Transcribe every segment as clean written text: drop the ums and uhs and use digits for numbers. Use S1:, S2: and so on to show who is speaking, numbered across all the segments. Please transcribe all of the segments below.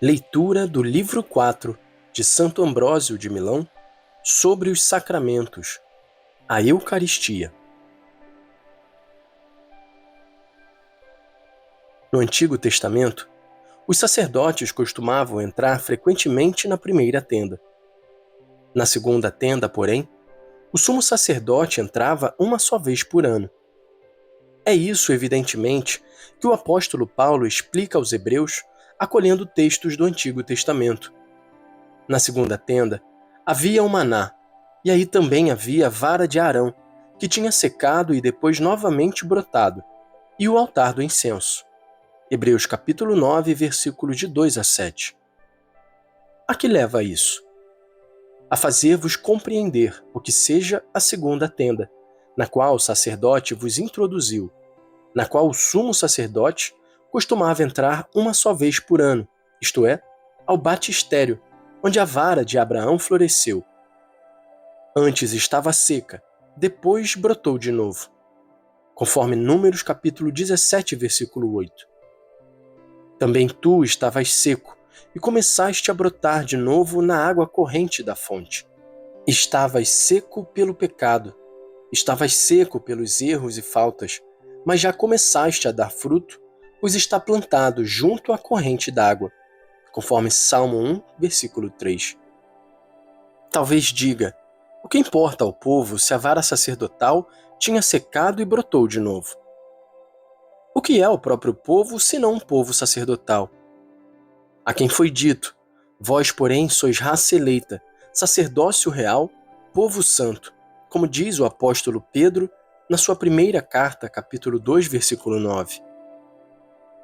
S1: Leitura do livro 4 de Santo Ambrósio de Milão sobre os sacramentos, a Eucaristia. No Antigo Testamento, os sacerdotes costumavam entrar frequentemente na primeira tenda. Na segunda tenda, porém, o sumo sacerdote entrava uma só vez por ano. É isso, evidentemente, que o apóstolo Paulo explica aos Hebreus, acolhendo textos do Antigo Testamento. Na segunda tenda, havia o maná, e aí também havia a vara de Arão, que tinha secado e depois novamente brotado, e o altar do incenso. Hebreus capítulo 9, versículos de 2 a 7. A que leva isso? A fazer-vos compreender o que seja a segunda tenda, na qual o sacerdote vos introduziu, na qual o sumo sacerdote costumava entrar uma só vez por ano, isto é, ao batistério, onde a vara de Abraão floresceu. Antes estava seca, depois brotou de novo, conforme Números capítulo 17, versículo 8. Também tu estavas seco e começaste a brotar de novo na água corrente da fonte. Estavas seco pelo pecado, estavas seco pelos erros e faltas, mas já começaste a dar fruto, pois está plantado junto à corrente d'água, conforme Salmo 1, versículo 3. Talvez diga, o que importa ao povo se a vara sacerdotal tinha secado e brotou de novo? O que é o próprio povo, senão um povo sacerdotal? A quem foi dito, vós, porém, sois raça eleita, sacerdócio real, povo santo, como diz o apóstolo Pedro na sua primeira carta, capítulo 2, versículo 9.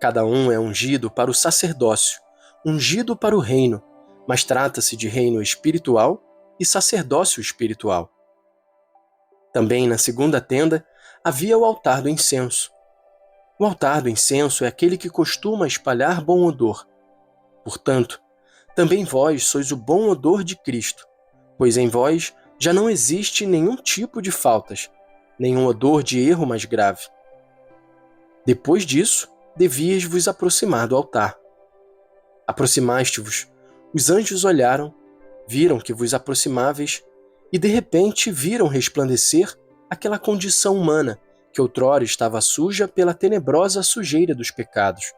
S1: Cada um é ungido para o sacerdócio, ungido para o reino, mas trata-se de reino espiritual e sacerdócio espiritual. Também na segunda tenda havia o altar do incenso. O altar do incenso é aquele que costuma espalhar bom odor. Portanto, também vós sois o bom odor de Cristo, pois em vós já não existe nenhum tipo de faltas, nenhum odor de erro mais grave. Depois disso, devíeis vos aproximar do altar. Aproximaste-vos, os anjos olharam, viram que vos aproximáveis e de repente viram resplandecer aquela condição humana que outrora estava suja pela tenebrosa sujeira dos pecados.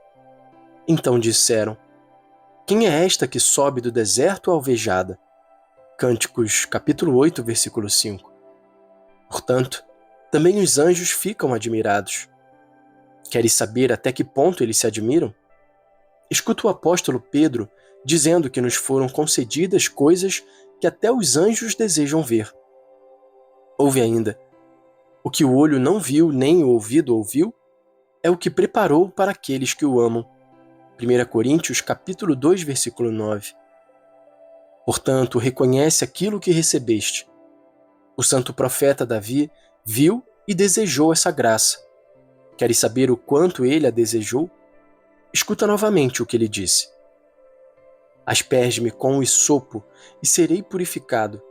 S1: Então disseram, quem é esta que sobe do deserto alvejada? Cânticos, capítulo 8, versículo 5. Portanto, também os anjos ficam admirados. Queres saber até que ponto eles se admiram? Escuta o apóstolo Pedro dizendo que nos foram concedidas coisas que até os anjos desejam ver. Ouve ainda, o que o olho não viu nem o ouvido ouviu, é o que preparou para aqueles que o amam. 1 Coríntios capítulo 2, versículo 9. Portanto, reconhece aquilo que recebeste. O santo profeta Davi viu e desejou essa graça. Queres saber o quanto ele a desejou? Escuta novamente o que ele disse. Asperge-me com o hisopo e serei purificado.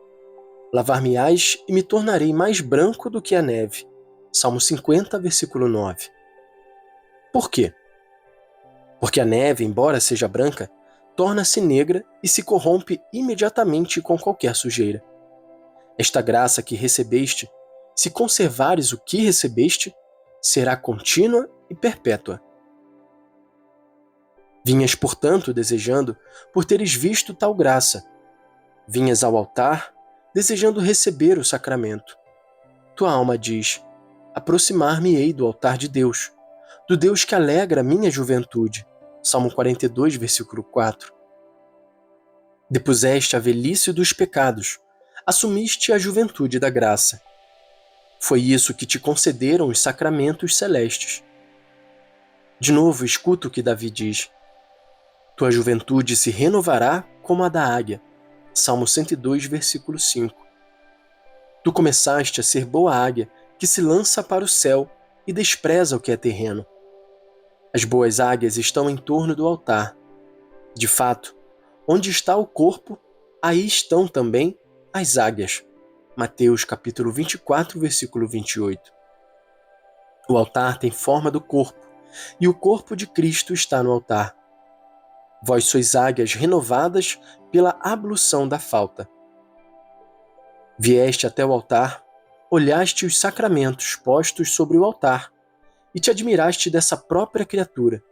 S1: Lavar-me-ás e me tornarei mais branco do que a neve. Salmo 50, versículo 9. Por quê? Porque a neve, embora seja branca, torna-se negra e se corrompe imediatamente com qualquer sujeira. Esta graça que recebeste, se conservares o que recebeste, será contínua e perpétua. Vinhas, portanto, desejando, por teres visto tal graça. Vinhas ao altar, desejando receber o sacramento. Tua alma diz, aproximar-me-ei do altar de Deus, do Deus que alegra minha juventude. Salmo 42, versículo 4. Depuseste a velhice dos pecados, assumiste a juventude da graça. Foi isso que te concederam os sacramentos celestes. De novo, escuta o que Davi diz. Tua juventude se renovará como a da águia. Salmo 102, versículo 5. Tu começaste a ser boa águia, que se lança para o céu e despreza o que é terreno. As boas águias estão em torno do altar. De fato, onde está o corpo, aí estão também as águias. Mateus capítulo 24, versículo 28. O altar tem forma do corpo, e o corpo de Cristo está no altar. Vós sois águias renovadas pela ablução da falta. Vieste até o altar, olhaste os sacramentos postos sobre o altar e te admiraste dessa própria criatura.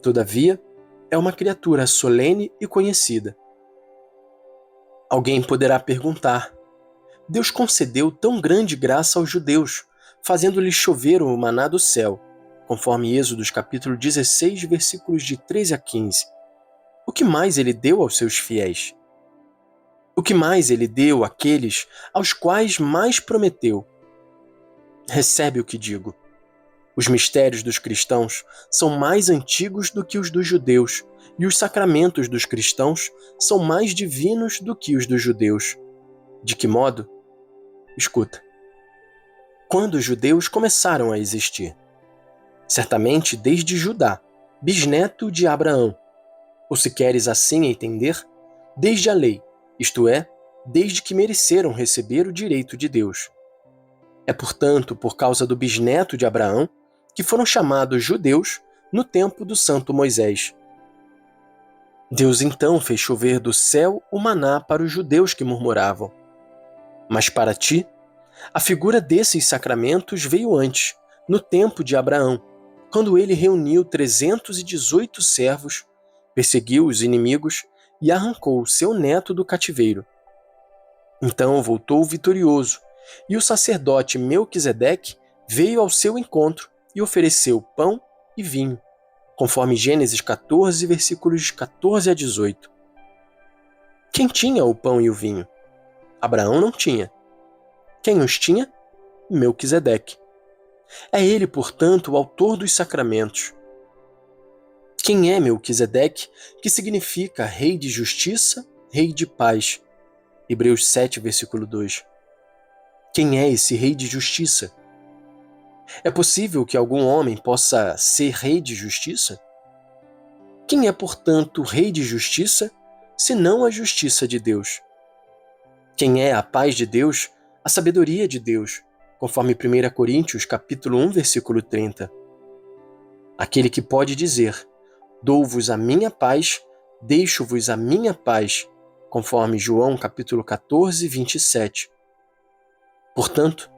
S1: Todavia, é uma criatura solene e conhecida. Alguém poderá perguntar: Deus concedeu tão grande graça aos judeus, fazendo-lhes chover o maná do céu, conforme Êxodos capítulo 16, versículos de 13 a 15. O que mais ele deu aos seus fiéis? O que mais ele deu àqueles aos quais mais prometeu? Recebe o que digo. Os mistérios dos cristãos são mais antigos do que os dos judeus, e os sacramentos dos cristãos são mais divinos do que os dos judeus. De que modo? Escuta. Quando os judeus começaram a existir? Certamente desde Judá, bisneto de Abraão. Ou se queres assim entender, desde a lei, isto é, desde que mereceram receber o direito de Deus. É, portanto, por causa do bisneto de Abraão, que foram chamados judeus no tempo do santo Moisés. Deus então fez chover do céu o maná para os judeus que murmuravam. Mas para ti, a figura desses sacramentos veio antes, no tempo de Abraão, quando ele reuniu 318 servos, perseguiu os inimigos e arrancou o seu neto do cativeiro. Então voltou vitorioso, e o sacerdote Melquisedeque veio ao seu encontro e ofereceu pão e vinho, conforme Gênesis 14, versículos 14 a 18. Quem tinha o pão e o vinho? Abraão não tinha. Quem os tinha? Melquisedeque. É ele, portanto, o autor dos sacramentos. Quem é Melquisedeque, que significa rei de justiça, rei de paz? Hebreus 7, versículo 2. Quem é esse rei de justiça? É possível que algum homem possa ser rei de justiça? Quem é, portanto, rei de justiça, senão a justiça de Deus? Quem é a paz de Deus, a sabedoria de Deus, conforme 1 Coríntios capítulo 1, versículo 30. Aquele que pode dizer: dou-vos a minha paz, deixo-vos a minha paz, conforme João capítulo 14, 27. Portanto,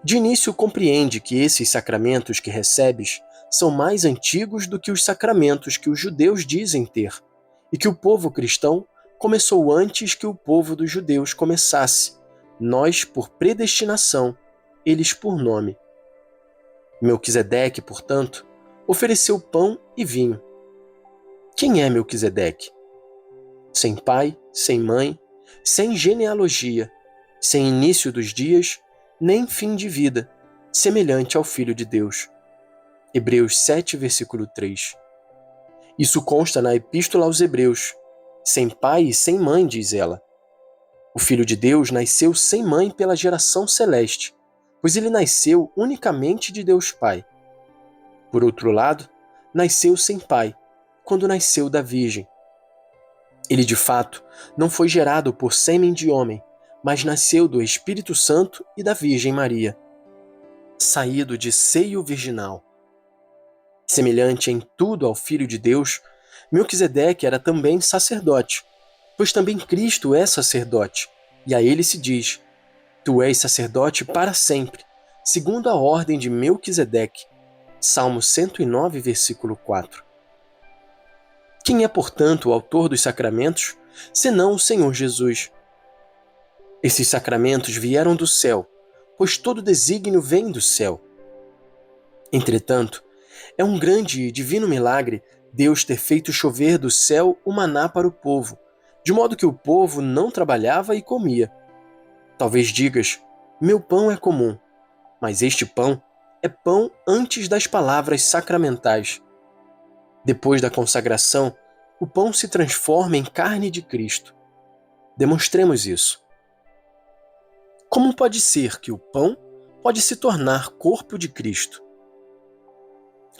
S1: de início compreende que esses sacramentos que recebes são mais antigos do que os sacramentos que os judeus dizem ter, e que o povo cristão começou antes que o povo dos judeus começasse, nós por predestinação, eles por nome. Melquisedeque, portanto, ofereceu pão e vinho. Quem é Melquisedeque? Sem pai, sem mãe, sem genealogia, sem início dos dias, nem fim de vida, semelhante ao Filho de Deus. Hebreus 7, versículo 3. Isso consta na Epístola aos Hebreus. Sem pai e sem mãe, diz ela. O Filho de Deus nasceu sem mãe pela geração celeste, pois ele nasceu unicamente de Deus Pai. Por outro lado, nasceu sem pai, quando nasceu da Virgem. Ele, de fato, não foi gerado por sêmen de homem, mas nasceu do Espírito Santo e da Virgem Maria, saído de seio virginal. Semelhante em tudo ao Filho de Deus, Melquisedeque era também sacerdote, pois também Cristo é sacerdote, e a ele se diz: Tu és sacerdote para sempre, segundo a ordem de Melquisedeque. Salmo 109, versículo 4. Quem é, portanto, o autor dos sacramentos, senão o Senhor Jesus? Esses sacramentos vieram do céu, pois todo desígnio vem do céu. Entretanto, é um grande e divino milagre Deus ter feito chover do céu o maná para o povo, de modo que o povo não trabalhava e comia. Talvez digas: meu pão é comum, mas este pão é pão antes das palavras sacramentais. Depois da consagração, o pão se transforma em carne de Cristo. Demonstremos isso. Como pode ser que o pão pode se tornar corpo de Cristo?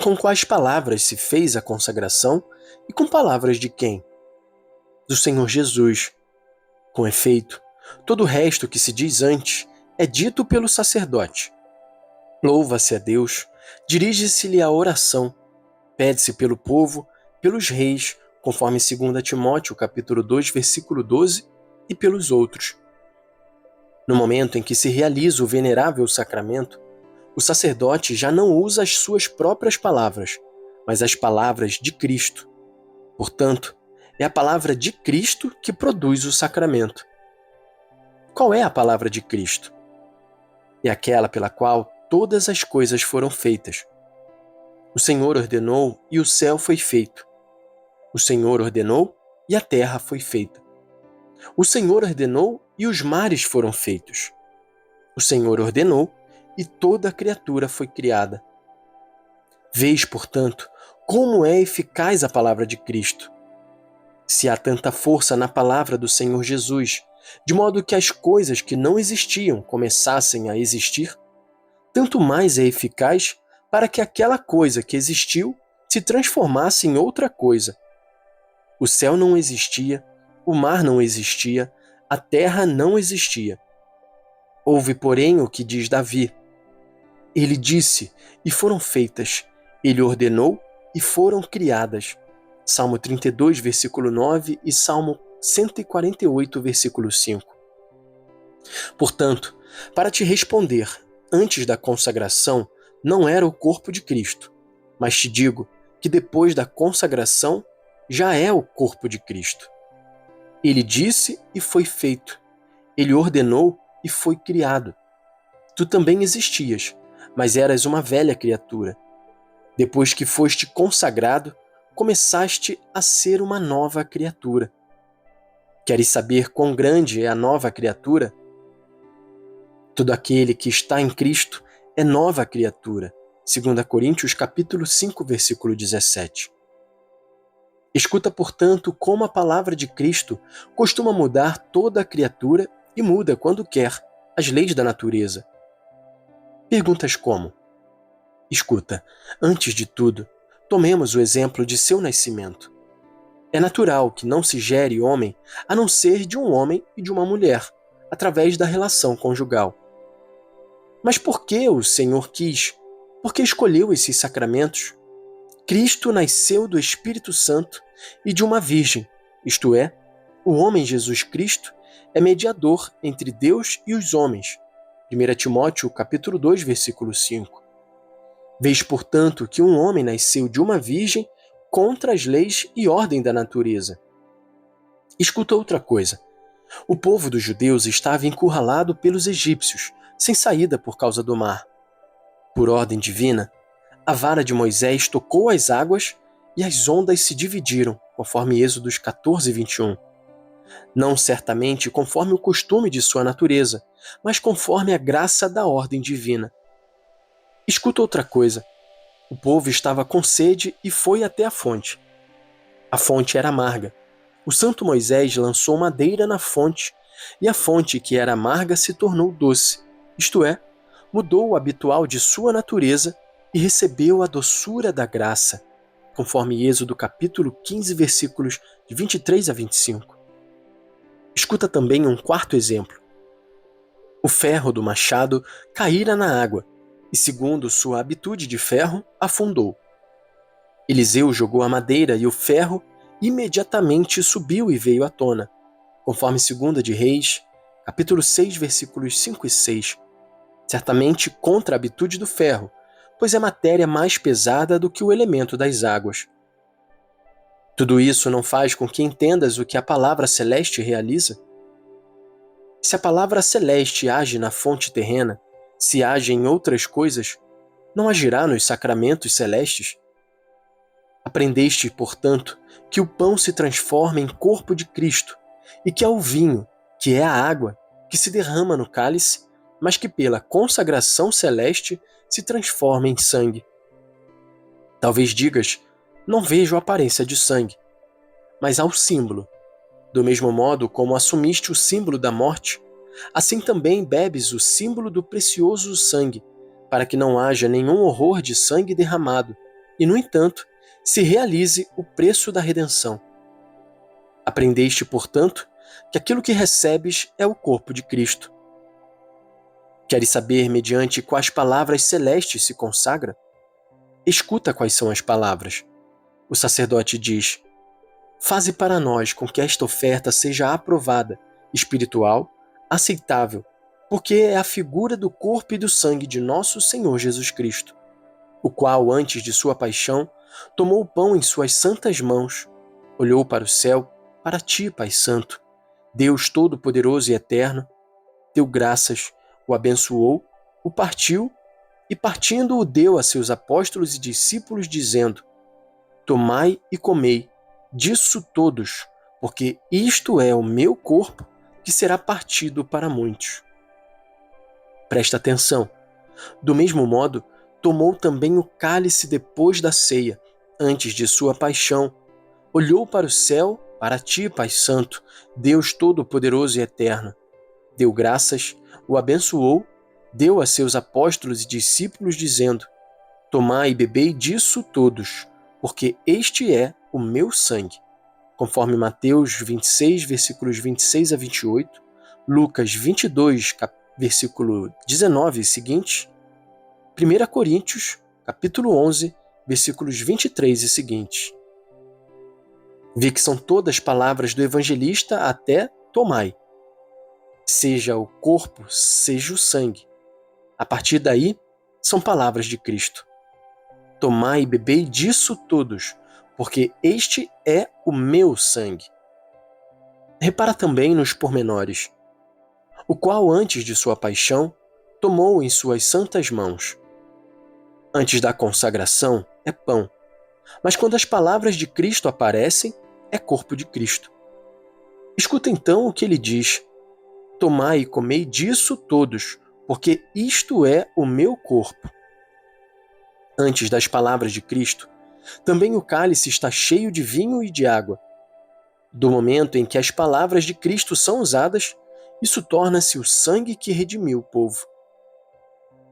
S1: Com quais palavras se fez a consagração e com palavras de quem? Do Senhor Jesus. Com efeito, todo o resto que se diz antes é dito pelo sacerdote. Louva-se a Deus, dirige-se-lhe a oração, pede-se pelo povo, pelos reis, conforme 2 Timóteo capítulo 2, versículo 12, e pelos outros. No momento em que se realiza o venerável sacramento, o sacerdote já não usa as suas próprias palavras, mas as palavras de Cristo. Portanto, é a palavra de Cristo que produz o sacramento. Qual é a palavra de Cristo? É aquela pela qual todas as coisas foram feitas. O Senhor ordenou e o céu foi feito. O Senhor ordenou e a terra foi feita. O Senhor ordenou e os mares foram feitos. O Senhor ordenou e toda a criatura foi criada. Vês, portanto, como é eficaz a palavra de Cristo. Se há tanta força na palavra do Senhor Jesus, de modo que as coisas que não existiam começassem a existir, tanto mais é eficaz para que aquela coisa que existiu se transformasse em outra coisa. O céu não existia, o mar não existia, a terra não existia. Ouve, porém, o que diz Davi. Ele disse, e foram feitas. Ele ordenou, e foram criadas. Salmo 32, versículo 9 e Salmo 148, versículo 5. Portanto, para te responder, antes da consagração, não era o corpo de Cristo, mas te digo que depois da consagração, já é o corpo de Cristo. Ele disse e foi feito. Ele ordenou e foi criado. Tu também existias, mas eras uma velha criatura. Depois que foste consagrado, começaste a ser uma nova criatura. Queres saber quão grande é a nova criatura? Todo aquele que está em Cristo é nova criatura. 2 Coríntios capítulo 5, versículo 17. Escuta, portanto, como a palavra de Cristo costuma mudar toda a criatura e muda, quando quer, as leis da natureza. Perguntas como? Escuta, antes de tudo, tomemos o exemplo de seu nascimento. É natural que não se gere homem a não ser de um homem e de uma mulher, através da relação conjugal. Mas por que o Senhor quis? Por que escolheu esses sacramentos? Cristo nasceu do Espírito Santo e de uma virgem, isto é, o homem Jesus Cristo é mediador entre Deus e os homens. 1 Timóteo capítulo 2, versículo 5. Vês, portanto, que um homem nasceu de uma virgem contra as leis e ordem da natureza. Escuta outra coisa. O povo dos judeus estava encurralado pelos egípcios, sem saída por causa do mar. Por ordem divina, a vara de Moisés tocou as águas e as ondas se dividiram, conforme Êxodos 14, 21. Não certamente conforme o costume de sua natureza, mas conforme a graça da ordem divina. Escuta outra coisa. O povo estava com sede e foi até a fonte. A fonte era amarga. O santo Moisés lançou madeira na fonte, e a fonte que era amarga se tornou doce, isto é, mudou o habitual de sua natureza e recebeu a doçura da graça, conforme Êxodo capítulo 15, versículos de 23 a 25. Escuta também um quarto exemplo. O ferro do machado caíra na água, e segundo sua habitude de ferro, afundou. Eliseu jogou a madeira e o ferro imediatamente subiu e veio à tona, conforme 2 de Reis, capítulo 6, versículos 5 e 6. Certamente contra a habitude do ferro, pois é matéria mais pesada do que o elemento das águas. Tudo isso não faz com que entendas o que a palavra celeste realiza? Se a palavra celeste age na fonte terrena, se age em outras coisas, não agirá nos sacramentos celestes? Aprendeste, portanto, que o pão se transforma em corpo de Cristo e que é o vinho, que é a água, que se derrama no cálice, mas que pela consagração celeste se transforma em sangue. Talvez digas, não vejo a aparência de sangue, mas há o símbolo. Do mesmo modo como assumiste o símbolo da morte, assim também bebes o símbolo do precioso sangue, para que não haja nenhum horror de sangue derramado, e, no entanto, se realize o preço da redenção. Aprendeste, portanto, que aquilo que recebes é o corpo de Cristo. Queres saber mediante quais palavras celestes se consagra? Escuta quais são as palavras. O sacerdote diz: Faze para nós com que esta oferta seja aprovada, espiritual, aceitável, porque é a figura do corpo e do sangue de nosso Senhor Jesus Cristo, o qual, antes de sua paixão, tomou o pão em suas santas mãos, olhou para o céu, para ti, Pai Santo, Deus Todo-Poderoso e Eterno, deu graças, o abençoou, o partiu e, partindo, o deu a seus apóstolos e discípulos, dizendo: Tomai e comei disso todos, porque isto é o meu corpo que será partido para muitos. Presta atenção. Do mesmo modo, tomou também o cálice depois da ceia, antes de sua paixão, olhou para o céu, para ti, Pai Santo, Deus Todo-Poderoso e Eterno, deu graças, o abençoou, deu a seus apóstolos e discípulos, dizendo: Tomai e bebei disso todos, porque este é o meu sangue. Conforme Mateus 26, versículos 26 a 28, Lucas 22, versículo 19 e seguinte, 1 Coríntios, capítulo 11, versículos 23 e seguintes. Vi que são todas palavras do evangelista até tomai. Seja o corpo, seja o sangue. A partir daí, são palavras de Cristo. Tomai e bebei disso todos, porque este é o meu sangue. Repara também nos pormenores, o qual, antes de sua paixão, tomou em suas santas mãos. Antes da consagração, é pão, mas quando as palavras de Cristo aparecem, é corpo de Cristo. Escuta então o que ele diz: Tomai e comei disso todos, porque isto é o meu corpo. Antes das palavras de Cristo, também o cálice está cheio de vinho e de água. Do momento em que as palavras de Cristo são usadas, isso torna-se o sangue que redimiu o povo.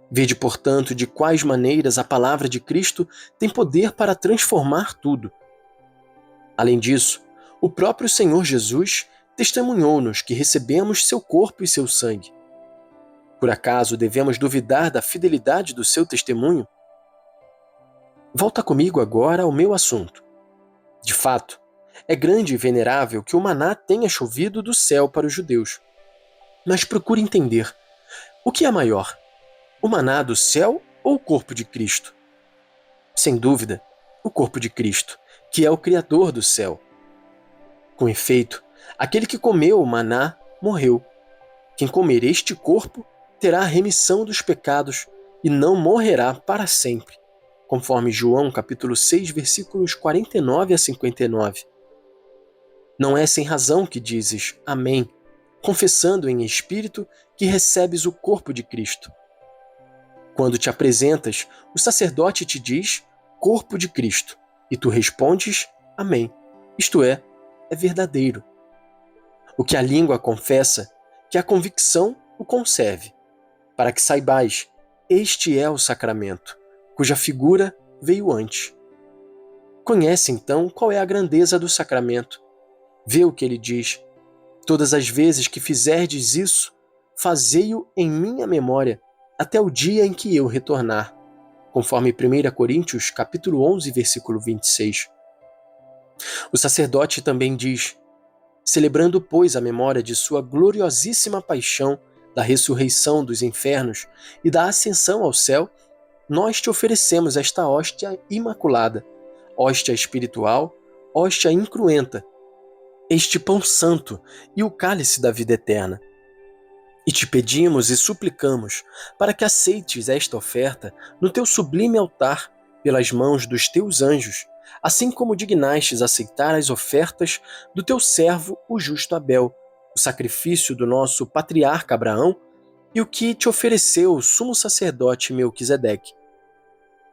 S1: Vede, portanto, de quais maneiras a palavra de Cristo tem poder para transformar tudo. Além disso, o próprio Senhor Jesus testemunhou-nos que recebemos seu corpo e seu sangue. Por acaso devemos duvidar da fidelidade do seu testemunho? Volta comigo agora ao meu assunto. De fato, é grande e venerável que o maná tenha chovido do céu para os judeus. Mas procure entender, o que é maior, o maná do céu ou o corpo de Cristo? Sem dúvida, o corpo de Cristo, que é o Criador do céu. Com efeito, aquele que comeu o maná morreu. Quem comer este corpo terá a remissão dos pecados e não morrerá para sempre, conforme João capítulo 6, versículos 49 a 59. Não é sem razão que dizes Amém, confessando em espírito que recebes o corpo de Cristo. Quando te apresentas, o sacerdote te diz corpo de Cristo, e tu respondes Amém, isto é verdadeiro. O que a língua confessa, que a convicção o conserve, para que saibais, este é o sacramento, cuja figura veio antes. Conhece então qual é a grandeza do sacramento. Vê o que ele diz: todas as vezes que fizerdes isso, fazei-o em minha memória, até o dia em que eu retornar, conforme 1 Coríntios capítulo 11, versículo 26. O sacerdote também diz: celebrando, pois, a memória de sua gloriosíssima paixão, da ressurreição dos infernos e da ascensão ao céu, nós te oferecemos esta hóstia imaculada, hóstia espiritual, hóstia incruenta, este pão santo e o cálice da vida eterna. E te pedimos e suplicamos para que aceites esta oferta no teu sublime altar, pelas mãos dos teus anjos, assim como dignastes aceitar as ofertas do teu servo, o justo Abel, o sacrifício do nosso patriarca Abraão e o que te ofereceu o sumo sacerdote Melquisedeque.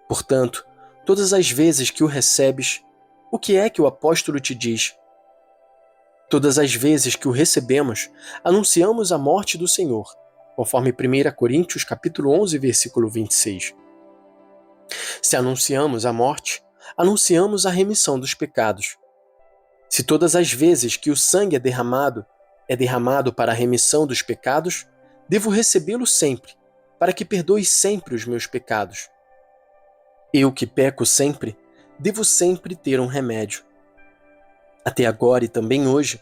S1: Portanto, todas as vezes que o recebes, o que é que o apóstolo te diz? Todas as vezes que o recebemos, anunciamos a morte do Senhor, conforme 1 Coríntios capítulo 11, versículo 26. Se anunciamos a morte, anunciamos a remissão dos pecados. Se todas as vezes que o sangue é derramado para a remissão dos pecados, devo recebê-lo sempre, para que perdoe sempre os meus pecados. Eu que peco sempre, devo sempre ter um remédio. Até agora e também hoje,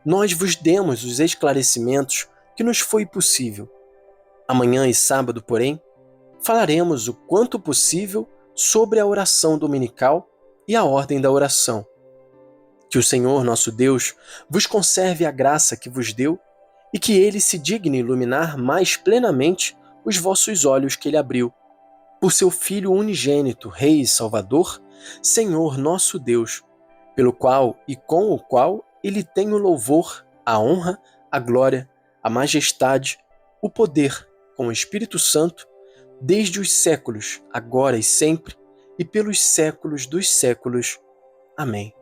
S1: nós vos demos os esclarecimentos que nos foi possível. Amanhã e sábado, porém, falaremos o quanto possível sobre a oração dominical e a ordem da oração. Que o Senhor, nosso Deus, vos conserve a graça que vos deu e que Ele se digne iluminar mais plenamente os vossos olhos que Ele abriu. Por seu Filho unigênito, Rei e Salvador, Senhor nosso Deus, pelo qual e com o qual Ele tem o louvor, a honra, a glória, a majestade, o poder, com o Espírito Santo, desde os séculos, agora e sempre, e pelos séculos dos séculos. Amém.